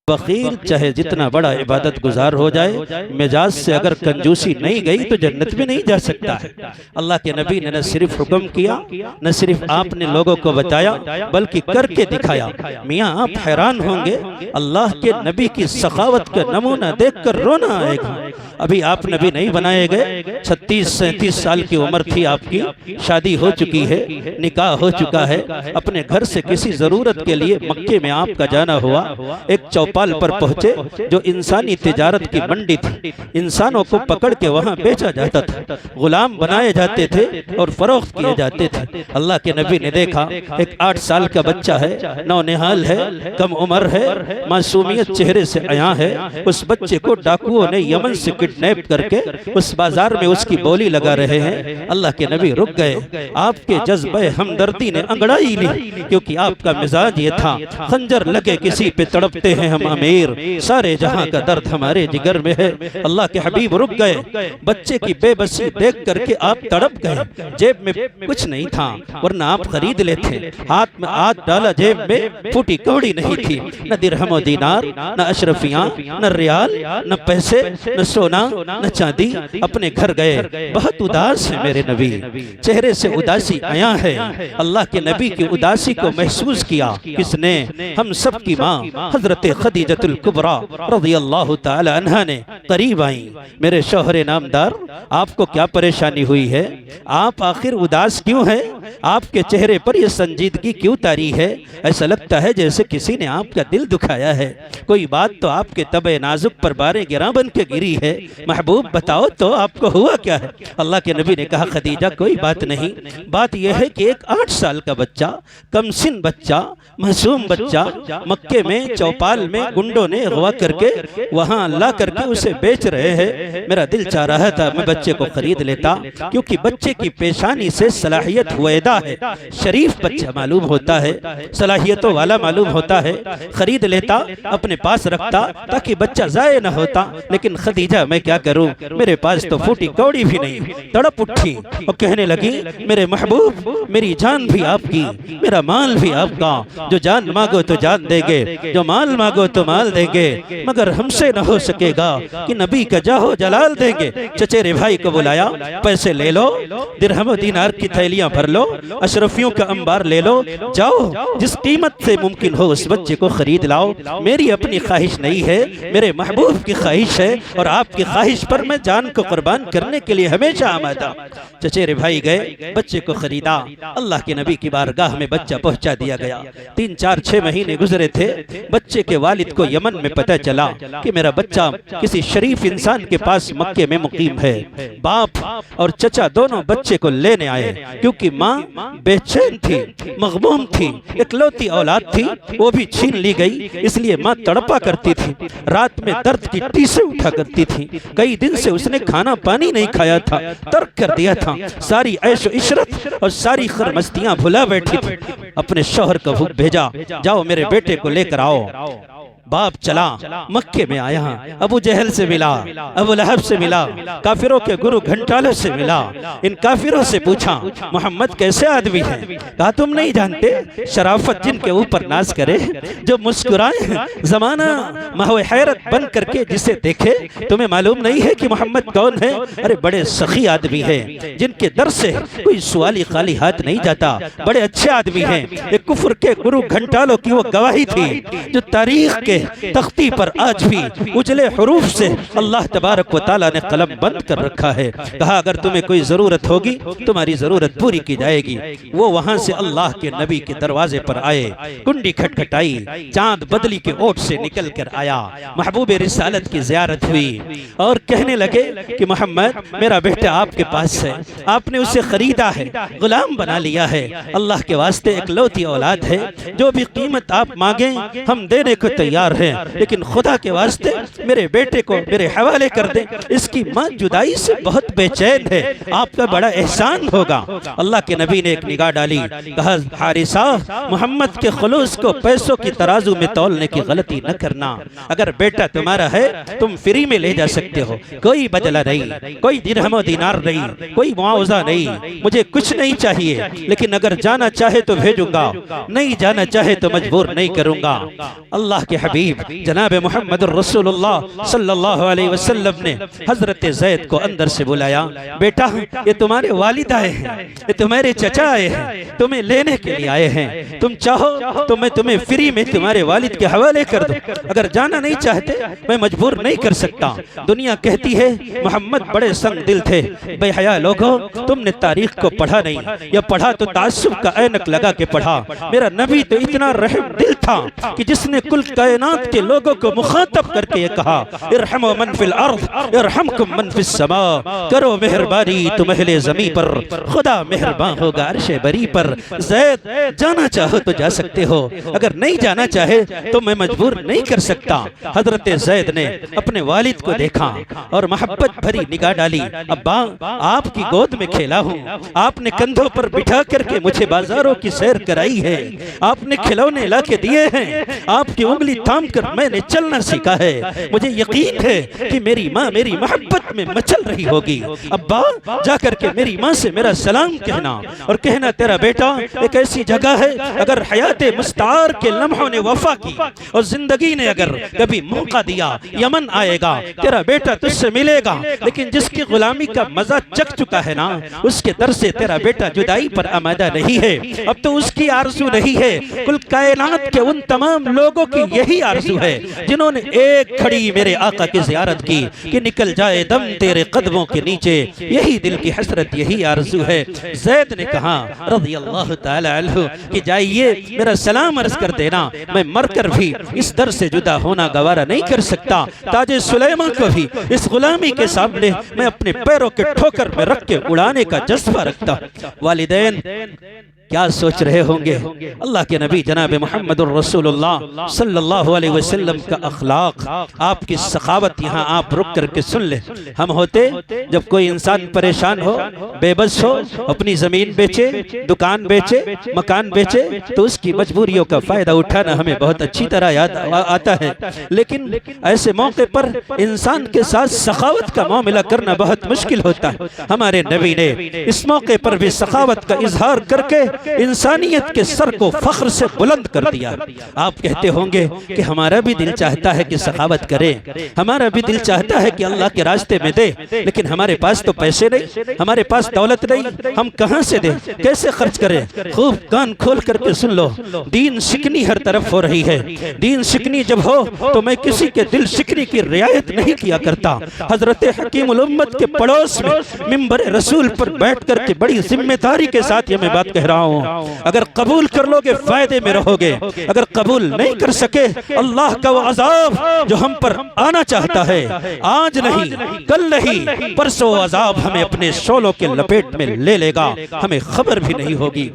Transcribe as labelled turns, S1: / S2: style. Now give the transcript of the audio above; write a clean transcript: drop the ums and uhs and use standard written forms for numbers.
S1: वकील चाहे जितना बड़ा इबादत गुजार हो जाए, मिजाज से अगर कंजूसी नहीं गई तो जन्नत में नहीं जा सकता है। अल्लाह के नबी ने न सिर्फ हुक्म किया, न सिर्फ आपने लोगों को बताया, बल्कि करके दिखाया। मियाँ आप हैरान होंगे, अल्लाह के नबी की सखावत का नमूना देखकर रोना आएगा। अभी आप नबी नहीं बनाए गए, 36-37 साल की उम्र थी आपकी, शादी हो चुकी है, निकाह हो चुका है, अपने घर से किसी जरूरत के लिए मक्के में आपका जाना हुआ। एक चौपाल पर पहुंचे जो इंसानी तिजारत की मंडी थी, इंसानों को पकड़ के वहां बेचा जाता था, गुलाम बनाए जाते थे और फरोख्त किए जाते थे। अल्लाह के नबी ने देखा एक 8 साल का बच्चा है, नौनिहाल है, कम उम्र है, मासूमियत चेहरे से आया है। उस बच्चे को डाकुओं ने यमन से किडनैप करके उस बाजार में उसकी बोली लगा रहे हैं। अल्लाह के नबी रुक गए। आपके जज्बे हमदर्दी ने अंगड़ाई ली, क्योंकि आपका मिजाज ये था, खंजर लगे किसी पे तड़पते हैं हम अमीर, सारे जहां का दर्द हमारे जिगर में है। अल्लाह के हबीब रुक गए। बच्चे की बेबसी देख करके आप तड़प गए। जेब में कुछ नहीं था, वरना आप खरीद लेते। हाथ में हाथ डाला, जेब में फूटी कौड़ी नहीं थी, न दिरहम दीनार, न अशरफियां, न रियाल, न पैसे, न सोना, न चांदी। अपने घर गए, बहुत उदास है मेरे नबी, चेहरे से उदासी आया है। अल्लाह के नबी की उदासी को महसूस किया किसने? हम सब की माँ हजरत खदीजतुल कुबरा रज़ियल्लाहु ताला अन्हा ने करीब आई। मेरे शौहरे नामदार, आपको क्या परेशानी हुई है? आप आखिर उदास क्यों हैं? आपके चेहरे पर यह संजीदगी क्यों तारी है? ऐसा लगता है जैसे किसी ने आपका दिल दुखाया है। कोई बात तो आपके तबे नाजुक पर बारें गिरा बन के गिरी है। महबूब बताओ तो आपको हुआ क्या है? अल्लाह के नबी ने कहा, खदीजा कोई बात नहीं, बात यह है कि एक 8 साल का बच्चा, कमसिन बच्चा, मासूम बच्चा, मक्के में चौपाल में गुंडों ने अगवा करके वहां ला करके उसे बेच रहे हैं। मेरा दिल चाह रहा था मैं बच्चे को खरीद लेता, क्योंकि बच्चे की पेशानी से सलाहियत हुएदा है, शरीफ बच्चा मालूम होता है, सलाहियतों वाला मालूम होता है। खरीद लेता, अपने पास रखता, ताकि बच्चा जाए न होता। लेकिन खदीजा मैं क्या करूं, मेरे पास तो फूटी कौड़ी भी नहीं। तड़प उठी और कहने लगी, मेरे महबूब, मेरी जान भी आपकी, मेरा माल भी आपका, जो जान मांगो तो जान देंगे, जो माल मांगो तो माल देंगे, मगर हमसे न हो सकेगा कि नबी का जाहो जलाल देंगे। चचेरे भाई को बुलाया, पैसे ले लो, दिरहम दीनार की थैलियां भर लो, अशरफियों का अंबार ले लो, जाओ जिस कीमत से मुमकिन हो उस बच्चे को खरीद लाओ। मेरी अपनी ख्वाहिश नहीं है, मेरे महबूब की ख्वाहिश है, और आपकी ख्वाहिश पर मैं जान को कुर्बान करने के लिए हमेशा आमादा। चचेरे भाई गए, बच्चे को खरीदा। अल्लाह के नबी की बारगाह में बच्चा पहुंचा दिया गया। 3-4-6 महीने गुजरे थे। बच्चे के वालिद को यमन में पता चला कि मेरा बच्चा किसी शरीफ इंसान के पास मक्के में मुकीम है। बाप और चचा दोनों बच्चे को लेने आए, क्योंकि माँ बेचैन थी, मगमूम थी, इकलौती औलाद थी, वो भी छीन ली गई। इसलिए माँ तड़पा करती थी, रात में दर्द की टीसे उठा करती थी। कई दिन से उसने खाना पानी नहीं खाया था, तर्क कर दिया था, सारी ऐशो इशरत और सारी खरमस्तियां भुला बैठी थी। अपने शौहर को भूख भेजा, जाओ मेरे बेटे को लेकर आओ। बाप चला, मक्के में आया, अबू जहल से मिला, अबू लहब से मिला, काफिरों के गुरु घंटालों से मिला। इन काफिरों से पूछा, मोहम्मद कैसे आदमी है? कहा तुम नहीं जानते, शराफत जिनके ऊपर नाज करे, जो मुस्कुराए, जमाना महव हैरत बन करके जिसे देखे। तुम्हें मालूम नहीं है कि मोहम्मद कौन है? अरे बड़े सखी आदमी है, जिनके दर से कोई सवाली खाली हाथ नहीं जाता, बड़े अच्छे आदमी हैं। एक कुफर के गुरु घंटालों की वो गवाही थी, जो तारीख के तख्ती पर आज भी उजले हरूफ से अल्लाह तबारक व तआला ने कलम बंद कर रखा है। कहा अगर तुम्हें कोई जरूरत होगी, तुम्हारी जरूरत पूरी की जाएगी। वो वहां से अल्लाह के नबी के दरवाजे पर आए, कुंडी खटखटाई, चांद बदली के ओट से निकल कर आया, महबूब रिसालत की ज़ियारत हुई और कहने लगे कि मोहम्मद मेरा बेटा आपके पास है, आपने उसे खरीदा है, गुलाम बना लिया है। अल्लाह के वास्ते इकलौती औलाद है, जो भी कीमत आप मांगे हम देने को तैयार हैं, लेकिन खुदा के वास्ते मेरे बेटे को मेरे हवाले कर दें। इसकी माँ जुदाई से बहुत बेचैन है, आपका बड़ा एहसान होगा। अल्लाह के नबी ने एक निगाह डाली, कहा हारिसा, मोहम्मद के खुलूस को पैसों की तराजू में तौलने की गलती न करना। अगर बेटा तुम्हारा है तुम फ्री में ले जा सकते हो, कोई बदला नहीं, कोई दिरहम दीनार नहीं, कोई मुआवजा नहीं, मुझे कुछ नहीं चाहिए। लेकिन अगर जाना चाहे तो भेजूंगा, नहीं जाना चाहे तो मजबूर नहीं करूंगा। अल्लाह के हबीब जनाब मोहम्मद रसूलुल्लाह सल्लल्लाहु अलैहि वसल्लम ने हजरत ज़ैद को अंदर से बुलाया, बेटा ये तुम्हारे वालिद आए हैं, ये तुम्हारे चचा आए हैं, तुम्हें लेने के लिए आए हैं, तुम चाहो तो मैं तुम्हें फ्री में तुम्हारे वालिद के हवाले कर दूं, अगर जाना नहीं चाहते मैं मजबूर नहीं कर सकता। दुनिया कहती है मोहम्मद बड़े संग दिल थे। बेहया लोगों, तुमने तारीख को पढ़ा नहीं, या पढ़ा तो ताज्जुब का ऐनक लगा के पढ़ा। मेरा नबी तो इतना रहम दिल था कि जिसने कुल कायनात के लोगों को मुखातब करके ये कहा, इरहमु मन फिल अर्द इरहमकुम मन फिस समा, करो मेहरबानी तुम अहले ज़मीं पर, खुदा मेहरबान होगा अर्शे बरी पर। ज़ैद, जाना चाहो तो जा सकते हो, अगर नहीं जाना चाहे तो मैं मजबूर नहीं कर सकता। हजरत ज़ैद ने अपने वालिद को देखा और मोहब्बत भरी निगाह डाली। अब्बा, आपकी गोद में खेला हूँ, आपने कंधों पर बिठा करके मुझे बाजारों की सैर कराई है, आपने खिलौने ला के दिए हैं, आपकी उंगली थाम कर मैंने चलना सीखा है। मुझे यकीन है कि मेरी माँ मेरी मोहब्बत में मचल रही होगी। अब्बा, जाकर के मेरी माँ से मेरा सलाम कहना और कहना तेरा बेटा एक ऐसी जगह है, अगर हयाते मुस्तार के लम्हों ने वफा की और जिंदगी ने अगर कभी मौका दिया, यमन आएगा, तेरा बेटा तुझसे मिलेगा, लेकिन जिसकी गुलामी का मजा चख चुका है ना, उसके दर से तेरा बेटा जुदाई पर आमादा नहीं है। अब तो उसकी आरज़ू नहीं है, कुल कायनात के उन तमाम लोगों की यही आरज़ू है जिन्होंने एक घड़ी मेरे आका की ज़ियारत की कि निकल जाए दम तेरे कदमों के नीचे, यही दिल की हसरत, यही आरज़ू है। ज़ैद ने कहा रज़ियल्लाहु ताला अन्हु कि जाइए मेरा सलाम अर्ज़ कर देना, मैं मरकर भी इस दर से जुदा होना गवारा नहीं कर सकता। ताजे सुलेमान को भी इस गुलामी के सामने मैं अपने पैरों के ठोकर में रख के उड़ाने का जज्बा रखता। वालिदैन क्या सोच रहे होंगे? अल्लाह के नबी जनाब मोहम्मद रसूलुल्लाह सल्लल्लाहु अलैहि वसल्लम का अखलाक, आपकी सखावत यहाँ आप रुक करके सुन ले। हम होते जब कोई इंसान परेशान हो, बेबस हो, अपनी जमीन बेचे, दुकान बेचे, मकान बेचे, तो उसकी मजबूरियों का फायदा उठाना हमें बहुत अच्छी तरह याद आता है। लेकिन ऐसे मौके पर इंसान के साथ सखावत का मामला करना बहुत मुश्किल होता है। हमारे नबी ने इस मौके पर भी सखावत का इजहार करके इंसानियत के सर को फख्र से बुलंद कर दिया। आप कहते होंगे कि हमारा भी दिल चाहता है कि सखावत करें, हमारा भी दिल चाहता है कि अल्लाह के रास्ते में दे, लेकिन हमारे पास तो पैसे नहीं, हमारे पास दौलत नहीं, हम कहां से दें, कैसे खर्च करें? खूब कान खोल करके सुन लो, दीन शिकनी हर तरफ हो रही है। दीन शिकनी जब हो तो मैं किसी के दिल शिकनी की रियायत नहीं किया करता। हजरत हकीमुल उम्मत के पड़ोस में मिंबर रसूल पर बैठ करके बड़ी जिम्मेदारी के साथ ये मैं बात कह रहा हूँ। अगर कबूल कर लोगे फायदे में रहोगे, अगर कबूल नहीं कर सके अल्लाह का वो अजाब जो हम पर आना चाहता है, आज नहीं कल नहीं परसों अजाब हमें अपने शोलों के लपेट में ले लेगा, हमें खबर भी नहीं होगी।